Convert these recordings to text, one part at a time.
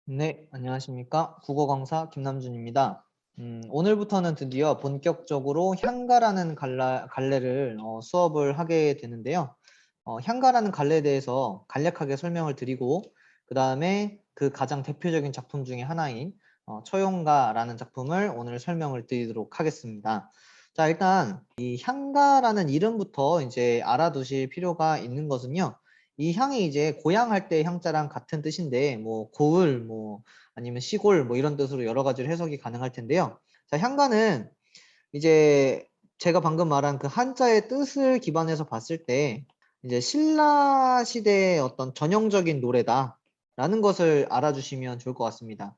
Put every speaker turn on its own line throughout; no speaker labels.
네, 안녕하십니까. 국어 강사 김남준입니다. 오늘부터는 드디어 본격적으로 향가라는 갈래를 수업을 하게 되는데요. 향가라는 갈래에 대해서 간략하게 설명을 드리고 그 다음에 그 가장 대표적인 작품 중에 하나인 처용가라는 작품을 오늘 설명을 드리도록 하겠습니다. 자, 일단 이 향가라는 이름부터 이제 알아두실 필요가 있는 것은요. 이 향이 이제 고향할 때 향자랑 같은 뜻인데 뭐 고을 뭐 아니면 시골 뭐 이런 뜻으로 여러 가지로 해석이 가능할 텐데요. 자, 향가는 이제 제가 방금 말한 그 한자의 뜻을 기반해서 봤을 때 이제 신라 시대의 어떤 전형적인 노래다라는 것을 알아주시면 좋을 것 같습니다.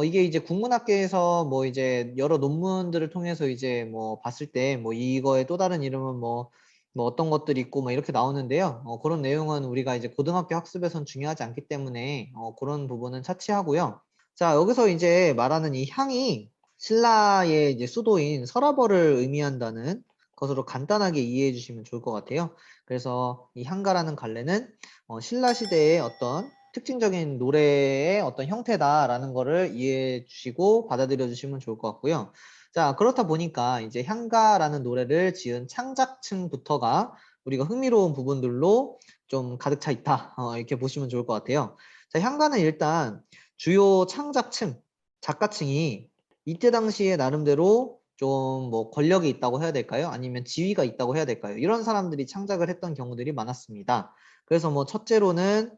이게 이제 국문학계에서 뭐 이제 여러 논문들을 통해서 이제 뭐 봤을 때 뭐 이거의 또 다른 이름은 뭐 어떤 것들이 있고 뭐 이렇게 나오는데요. 그런 내용은 우리가 이제 고등학교 학습에선 중요하지 않기 때문에 그런 부분은 차치하고요. 자, 여기서 이제 말하는 이 향이 신라의 이제 수도인 서라벌을 의미한다는 것으로 간단하게 이해해 주시면 좋을 것 같아요. 그래서 이 향가라는 갈래는 신라 시대의 어떤 특징적인 노래의 어떤 형태다라는 거를 이해해 주시고 받아들여 주시면 좋을 것 같고요. 자, 그렇다 보니까 이제 향가라는 노래를 지은 창작층부터가 우리가 흥미로운 부분들로 좀 가득 차 있다. 이렇게 보시면 좋을 것 같아요. 자, 향가는 일단 주요 창작층, 작가층이 이때 당시에 나름대로 좀 뭐 권력이 있다고 해야 될까요? 아니면 지위가 있다고 해야 될까요? 이런 사람들이 창작을 했던 경우들이 많았습니다. 그래서 뭐 첫째로는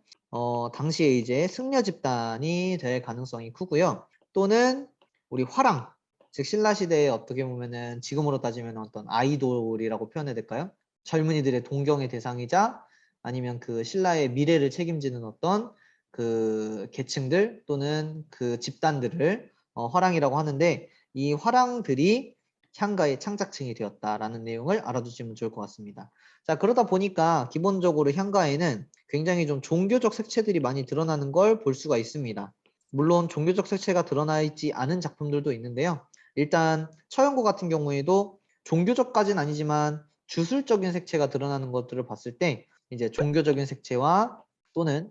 당시에 이제 승려 집단이 될 가능성이 크고요. 또는 우리 화랑, 즉 신라 시대에 어떻게 보면은 지금으로 따지면 어떤 아이돌이라고 표현해야 될까요? 젊은이들의 동경의 대상이자 아니면 그 신라의 미래를 책임지는 어떤 그 계층들 또는 그 집단들을 화랑이라고 하는데 이 화랑들이 향가의 창작층이 되었다라는 내용을 알아두시면 좋을 것 같습니다. 자, 그러다 보니까 기본적으로 향가에는 굉장히 좀 종교적 색채들이 많이 드러나는 걸 볼 수가 있습니다. 물론 종교적 색채가 드러나 있지 않은 작품들도 있는데요. 일단 처연고 같은 경우에도 종교적까지는 아니지만 주술적인 색채가 드러나는 것들을 봤을 때 이제 종교적인 색채와 또는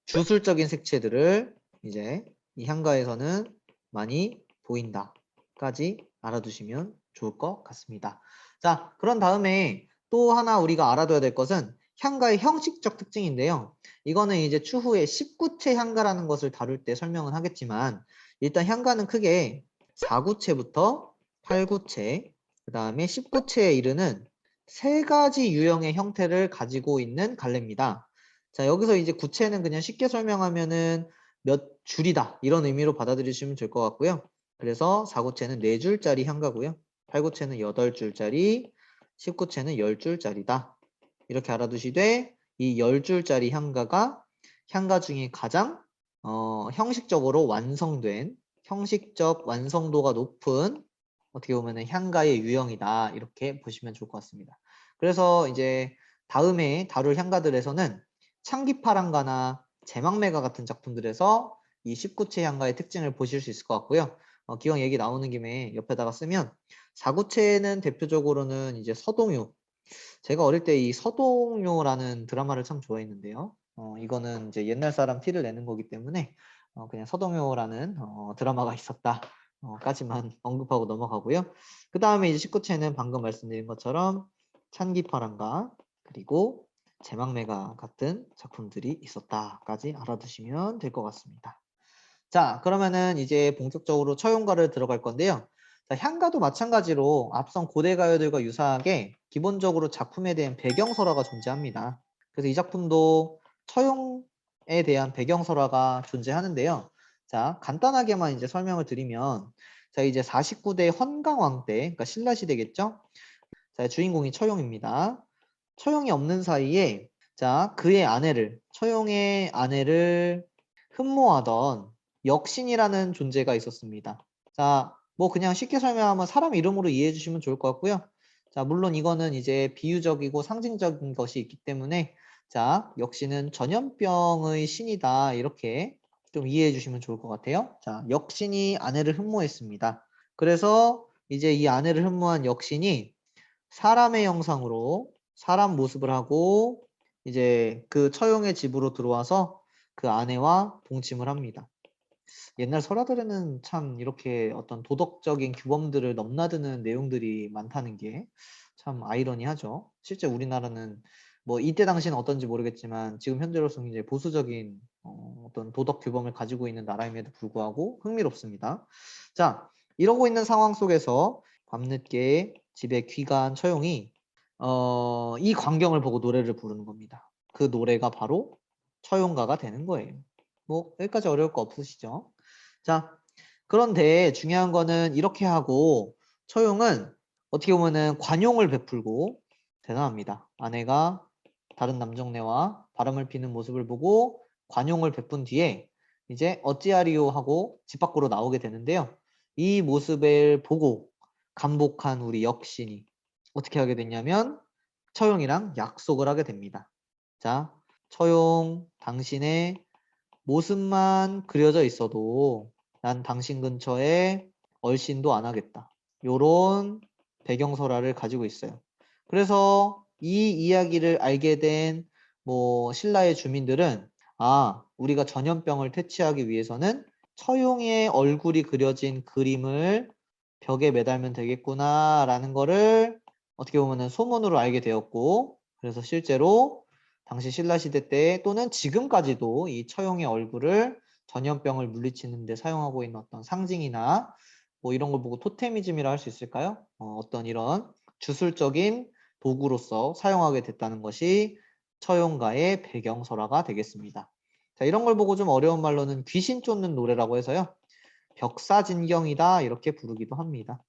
주술적인 색채들을 이제 이 향가에서는 많이 보인다까지 알아두시면 좋을 것 같습니다. 자, 그런 다음에 또 하나 우리가 알아둬야 될 것은 향가의 형식적 특징인데요. 이거는 이제 추후에 19체 향가라는 것을 다룰 때 설명은 하겠지만 일단 향가는 크게 4구체부터 8구체, 그 다음에 19체에 이르는 세 가지 유형의 형태를 가지고 있는 갈래입니다. 자, 여기서 이제 구체는 그냥 쉽게 설명하면은 몇 줄이다 이런 의미로 받아들이시면 될 것 같고요. 그래서 4구체는 4줄짜리 향가고요. 8구체는 8줄짜리, 19체는 10줄짜리다. 이렇게 알아두시되 이 10줄짜리 향가가 향가 중에 가장 형식적으로 완성된 형식적 완성도가 높은 어떻게 보면 향가의 유형이다. 이렇게 보시면 좋을 것 같습니다. 그래서 이제 다음에 다룰 향가들에서는 창기파랑가나 제망매가 같은 작품들에서 이 19체 향가의 특징을 보실 수 있을 것 같고요. 기왕 얘기 나오는 김에 옆에다가 쓰면 4구체는 대표적으로는 이제 서동요. 제가 어릴 때 이 서동요라는 드라마를 참 좋아했는데요. 이거는 이제 옛날 사람 티를 내는 거기 때문에 그냥 서동요라는 드라마가 있었다. 까지만 언급하고 넘어가고요. 그 다음에 이제 19체는 방금 말씀드린 것처럼 찬기파랑가 그리고 제망매가 같은 작품들이 있었다까지 알아두시면 될 것 같습니다. 자, 그러면은 이제 본격적으로 처용가를 들어갈 건데요. 자, 향가도 마찬가지로 앞선 고대 가요들과 유사하게 기본적으로 작품에 대한 배경설화가 존재합니다. 그래서 이 작품도 처용에 대한 배경설화가 존재하는데요. 자, 간단하게만 이제 설명을 드리면 자, 이제 49대 헌강왕 때, 그러니까 신라 시대겠죠? 자, 주인공이 처용입니다. 처용이 없는 사이에 자, 그의 아내를 처용의 아내를 흠모하던 역신이라는 존재가 있었습니다. 자, 뭐 그냥 쉽게 설명하면 사람 이름으로 이해해 주시면 좋을 것 같고요. 자, 물론 이거는 이제 비유적이고 상징적인 것이 있기 때문에 자, 역신은 전염병의 신이다. 이렇게 좀 이해해 주시면 좋을 것 같아요. 자, 역신이 아내를 흠모했습니다. 그래서 이제 이 아내를 흠모한 역신이 사람의 형상으로 사람 모습을 하고 이제 그 처용의 집으로 들어와서 그 아내와 동침을 합니다. 옛날 설화들에는 참 이렇게 어떤 도덕적인 규범들을 넘나드는 내용들이 많다는 게 참 아이러니하죠. 실제 우리나라는 뭐 이때 당시는 어떤지 모르겠지만 지금 현재로서는 이제 보수적인 어떤 도덕 규범을 가지고 있는 나라임에도 불구하고 흥미롭습니다. 자, 이러고 있는 상황 속에서 밤늦게 집에 귀가한 처용이 이 광경을 보고 노래를 부르는 겁니다. 그 노래가 바로 처용가가 되는 거예요. 뭐 여기까지 어려울 거 없으시죠? 자, 그런데 중요한 거는 이렇게 하고 처용은 어떻게 보면은 관용을 베풀고 대단합니다. 아내가 다른 남정네와 바람을 피는 모습을 보고 관용을 베푼 뒤에 이제 어찌하리요 하고 집 밖으로 나오게 되는데요. 이 모습을 보고 감복한 우리 역신이 어떻게 하게 됐냐면 처용이랑 약속을 하게 됩니다. 자, 처용, 당신의 모습만 그려져 있어도 난 당신 근처에 얼씬도 안 하겠다. 요런 배경설화를 가지고 있어요. 그래서 이 이야기를 알게 된 뭐 신라의 주민들은 우리가 전염병을 퇴치하기 위해서는 처용의 얼굴이 그려진 그림을 벽에 매달면 되겠구나 라는 거를 어떻게 보면은 소문으로 알게 되었고, 그래서 실제로 당시 신라시대 때 또는 지금까지도 이 처용의 얼굴을 전염병을 물리치는 데 사용하고 있는 어떤 상징이나 뭐 이런 걸 보고 토테미즘이라 할 수 있을까요? 어떤 이런 주술적인 도구로서 사용하게 됐다는 것이 처용가의 배경설화가 되겠습니다. 자, 이런 걸 보고 좀 어려운 말로는 귀신 쫓는 노래라고 해서요. 벽사진경이다 이렇게 부르기도 합니다.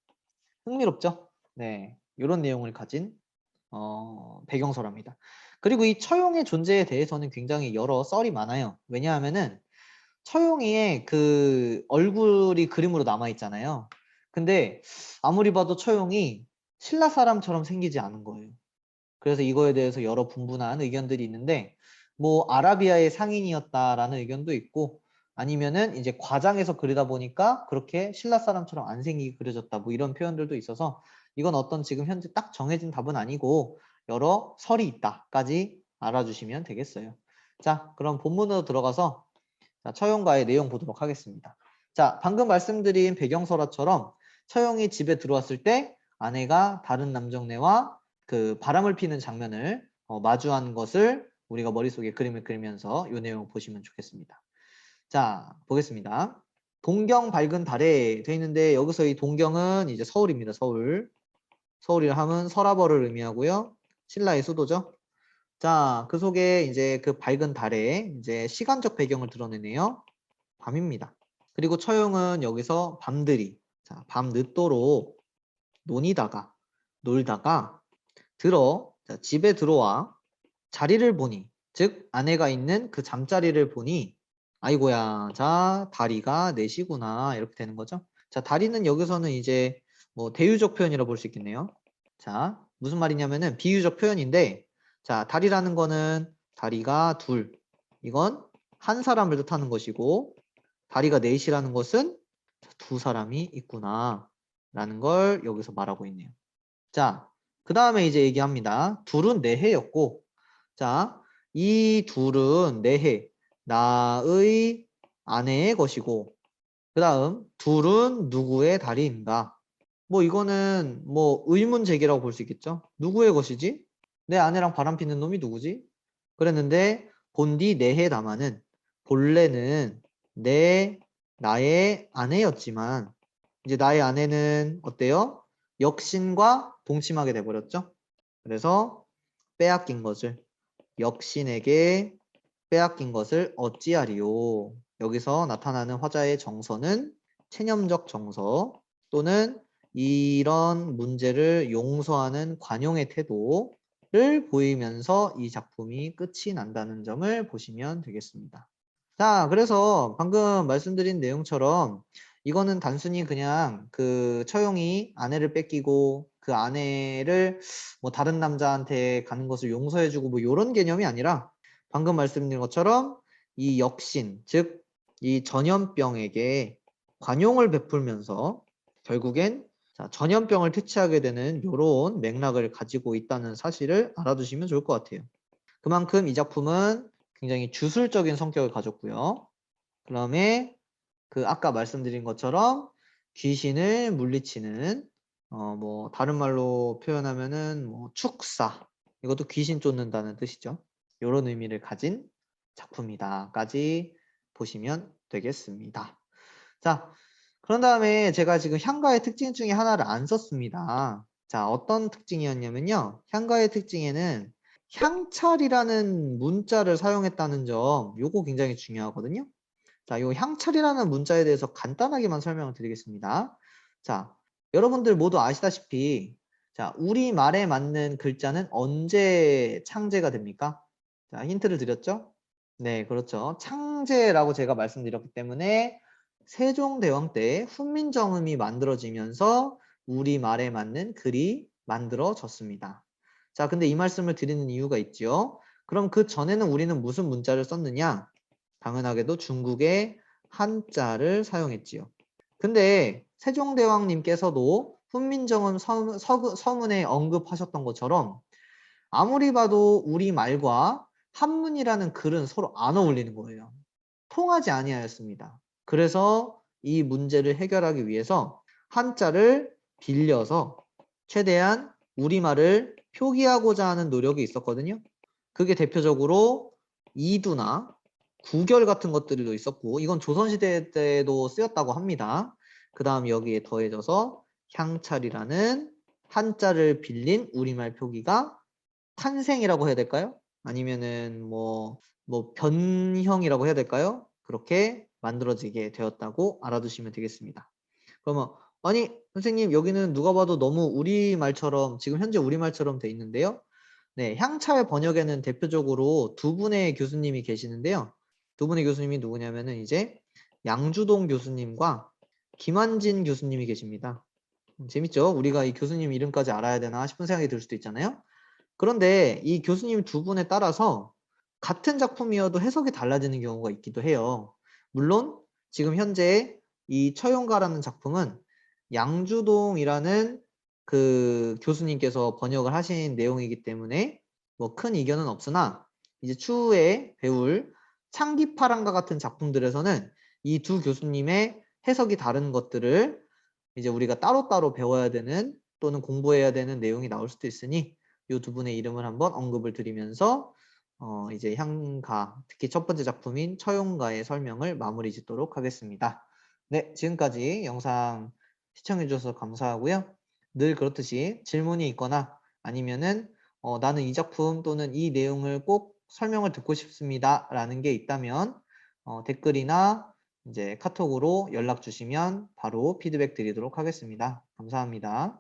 흥미롭죠? 네, 이런 내용을 가진 배경설화입니다. 그리고 이 처용의 존재에 대해서는 굉장히 여러 썰이 많아요. 왜냐하면은 처용이의 그 얼굴이 그림으로 남아 있잖아요. 근데 아무리 봐도 처용이 신라 사람처럼 생기지 않은 거예요. 그래서 이거에 대해서 여러 분분한 의견들이 있는데 뭐 아라비아의 상인이었다라는 의견도 있고 아니면은 이제 과장해서 그리다 보니까 그렇게 신라 사람처럼 안 생기게 그려졌다 뭐 이런 표현들도 있어서 이건 어떤 지금 현재 딱 정해진 답은 아니고 여러 설이 있다까지 알아주시면 되겠어요. 자, 그럼 본문으로 들어가서 처용가의 내용 보도록 하겠습니다. 자, 방금 말씀드린 배경설화처럼 처용이 집에 들어왔을 때 아내가 다른 남정네와 그 바람을 피는 장면을 마주한 것을 우리가 머릿속에 그림을 그리면서 이 내용 보시면 좋겠습니다. 자, 보겠습니다. 동경 밝은 달에 돼 있는데 여기서 이 동경은 이제 서울입니다. 서울. 서울이라 하면 서라벌을 의미하고요. 신라의 수도죠. 자, 그 속에 이제 그 밝은 달에 이제 시간적 배경을 드러내네요. 밤입니다. 그리고 처용은 여기서 밤들이, 자, 밤 늦도록 놀다가 자, 집에 들어와 자리를 보니, 즉 아내가 있는 그 잠자리를 보니 아이고야, 자, 다리가 넷이구나 이렇게 되는 거죠. 자, 다리는 여기서는 이제 뭐 대유적 표현이라 볼 수 있겠네요. 자, 무슨 말이냐면은 비유적 표현인데, 자, 다리라는 거는 다리가 둘, 이건 한 사람을 뜻하는 것이고, 다리가 넷이라는 것은 두 사람이 있구나 라는 걸 여기서 말하고 있네요. 자, 그 다음에 이제 얘기합니다. 둘은 내해였고, 자, 이 둘은 내해, 나의 아내의 것이고, 그 다음 둘은 누구의 다리인가? 뭐 이거는 뭐 의문 제기라고 볼 수 있겠죠. 누구의 것이지? 내 아내랑 바람피는 놈이 누구지? 그랬는데 본디 내해 남아는 본래는 나의 아내였지만 이제 나의 아내는 어때요? 역신과 동침하게 돼버렸죠. 그래서 빼앗긴 것을 역신에게 빼앗긴 것을 어찌하리요. 여기서 나타나는 화자의 정서는 체념적 정서 또는 이런 문제를 용서하는 관용의 태도를 보이면서 이 작품이 끝이 난다는 점을 보시면 되겠습니다. 자, 그래서 방금 말씀드린 내용처럼 이거는 단순히 그냥 그 처용이 아내를 뺏기고 그 아내를 뭐 다른 남자한테 가는 것을 용서해주고 뭐 이런 개념이 아니라 방금 말씀드린 것처럼 이 역신, 즉 이 전염병에게 관용을 베풀면서 결국엔 전염병을 퇴치하게 되는 이런 맥락을 가지고 있다는 사실을 알아두시면 좋을 것 같아요. 그만큼 이 작품은 굉장히 주술적인 성격을 가졌고요. 그 다음에 그 아까 말씀드린 것처럼 귀신을 물리치는 뭐 다른 말로 표현하면은 뭐 축사, 이것도 귀신 쫓는다는 뜻이죠. 이런 의미를 가진 작품이다까지 보시면 되겠습니다. 자, 그런 다음에 제가 지금 향가의 특징 중에 하나를 안 썼습니다. 자, 어떤 특징이었냐면요. 향가의 특징에는 향찰이라는 문자를 사용했다는 점, 요거 굉장히 중요하거든요. 자, 요 향찰이라는 문자에 대해서 간단하게만 설명을 드리겠습니다. 자, 여러분들 모두 아시다시피, 자, 우리말에 맞는 글자는 언제 창제가 됩니까? 자, 힌트를 드렸죠? 네, 그렇죠. 창제라고 제가 말씀드렸기 때문에 세종대왕 때 훈민정음이 만들어지면서 우리말에 맞는 글이 만들어졌습니다. 자, 근데 이 말씀을 드리는 이유가 있죠. 그럼 그 전에는 우리는 무슨 문자를 썼느냐? 당연하게도 중국의 한자를 사용했지요. 근데 세종대왕님께서도 훈민정음 서문에 언급하셨던 것처럼 아무리 봐도 우리말과 한문이라는 글은 서로 안 어울리는 거예요. 통하지 아니하였습니다. 그래서 이 문제를 해결하기 위해서 한자를 빌려서 최대한 우리말을 표기하고자 하는 노력이 있었거든요. 그게 대표적으로 이두나 구결 같은 것들도 있었고, 이건 조선시대 때도 쓰였다고 합니다. 그 다음 여기에 더해져서 향찰이라는 한자를 빌린 우리말 표기가 탄생이라고 해야 될까요? 아니면은 뭐 변형이라고 해야 될까요? 그렇게 만들어지게 되었다고 알아두시면 되겠습니다. 그러면 아니 선생님 여기는 누가 봐도 너무 우리말처럼 지금 현재 우리말처럼 돼 있는데요. 네, 향찰 번역에는 대표적으로 두 분의 교수님이 계시는데요. 두 분의 교수님이 누구냐면은 이제 양주동 교수님과 김한진 교수님이 계십니다. 재밌죠? 우리가 이 교수님 이름까지 알아야 되나 싶은 생각이 들 수도 있잖아요. 그런데 이 교수님 두 분에 따라서 같은 작품이어도 해석이 달라지는 경우가 있기도 해요. 물론 지금 현재 이 처용가라는 작품은 양주동이라는 그 교수님께서 번역을 하신 내용이기 때문에 뭐 큰 이견은 없으나 이제 추후에 배울 창기파랑과 같은 작품들에서는 이 두 교수님의 해석이 다른 것들을 이제 우리가 따로따로 배워야 되는 또는 공부해야 되는 내용이 나올 수도 있으니 이 두 분의 이름을 한번 언급을 드리면서 이제 향가, 특히 첫 번째 작품인 처용가의 설명을 마무리 짓도록 하겠습니다. 네, 지금까지 영상 시청해 주셔서 감사하고요. 늘 그렇듯이 질문이 있거나 아니면은 나는 이 작품 또는 이 내용을 꼭 설명을 듣고 싶습니다 라는 게 있다면 댓글이나 이제 카톡으로 연락 주시면 바로 피드백 드리도록 하겠습니다. 감사합니다.